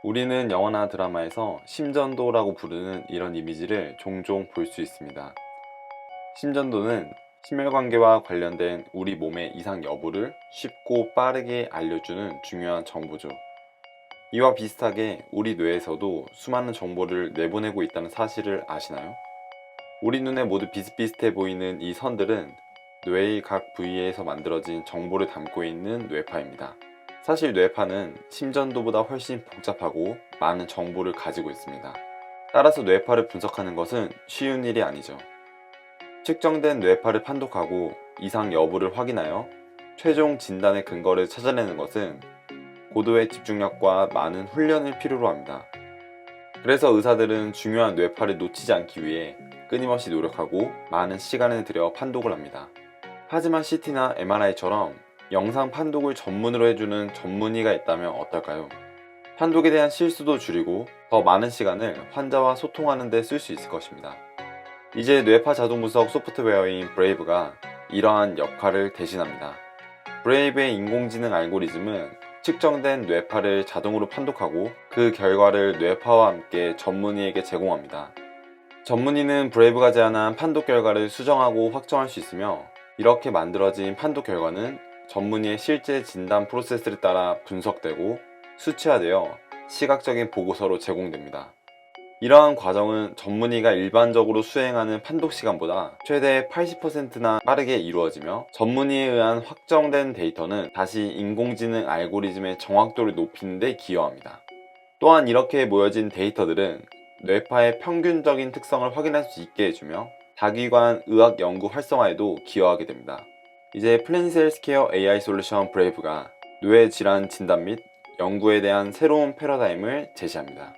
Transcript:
우리는 영화나 드라마에서 심전도라고 부르는 이런 이미지를 종종 볼 수 있습니다. 심전도는 심혈관계와 관련된 우리 몸의 이상 여부를 쉽고 빠르게 알려주는 중요한 정보죠. 이와 비슷하게 우리 뇌에서도 수많은 정보를 내보내고 있다는 사실을 아시나요? 우리 눈에 모두 비슷비슷해 보이는 이 선들은 뇌의 각 부위에서 만들어진 정보를 담고 있는 뇌파입니다. 사실 뇌파는 심전도보다 훨씬 복잡하고 많은 정보를 가지고 있습니다. 따라서 뇌파를 분석하는 것은 쉬운 일이 아니죠. 측정된 뇌파를 판독하고 이상 여부를 확인하여 최종 진단의 근거를 찾아내는 것은 고도의 집중력과 많은 훈련을 필요로 합니다. 그래서 의사들은 중요한 뇌파를 놓치지 않기 위해 끊임없이 노력하고 많은 시간을 들여 판독을 합니다. 하지만 CT나 MRI처럼 영상 판독을 전문으로 해주는 전문의가 있다면 어떨까요? 판독에 대한 실수도 줄이고 더 많은 시간을 환자와 소통하는 데 쓸 수 있을 것입니다. 이제 뇌파 자동 분석 소프트웨어인 브레이브가 이러한 역할을 대신합니다. 브레이브의 인공지능 알고리즘은 측정된 뇌파를 자동으로 판독하고 그 결과를 뇌파와 함께 전문의에게 제공합니다. 전문의는 브레이브가 제안한 판독 결과를 수정하고 확정할 수 있으며, 이렇게 만들어진 판독 결과는 전문의의 실제 진단 프로세스를 따라 분석되고 수치화되어 시각적인 보고서로 제공됩니다. 이러한 과정은 전문의가 일반적으로 수행하는 판독 시간보다 최대 80%나 빠르게 이루어지며, 전문의에 의한 확정된 데이터는 다시 인공지능 알고리즘의 정확도를 높이는 데 기여합니다. 또한 이렇게 모여진 데이터들은 뇌파의 평균적인 특성을 확인할 수 있게 해주며 다기관 의학 연구 활성화에도 기여하게 됩니다. 이제 플래닛 헬스케어 AI 솔루션 브레이브가 뇌 질환 진단 및 연구에 대한 새로운 패러다임을 제시합니다.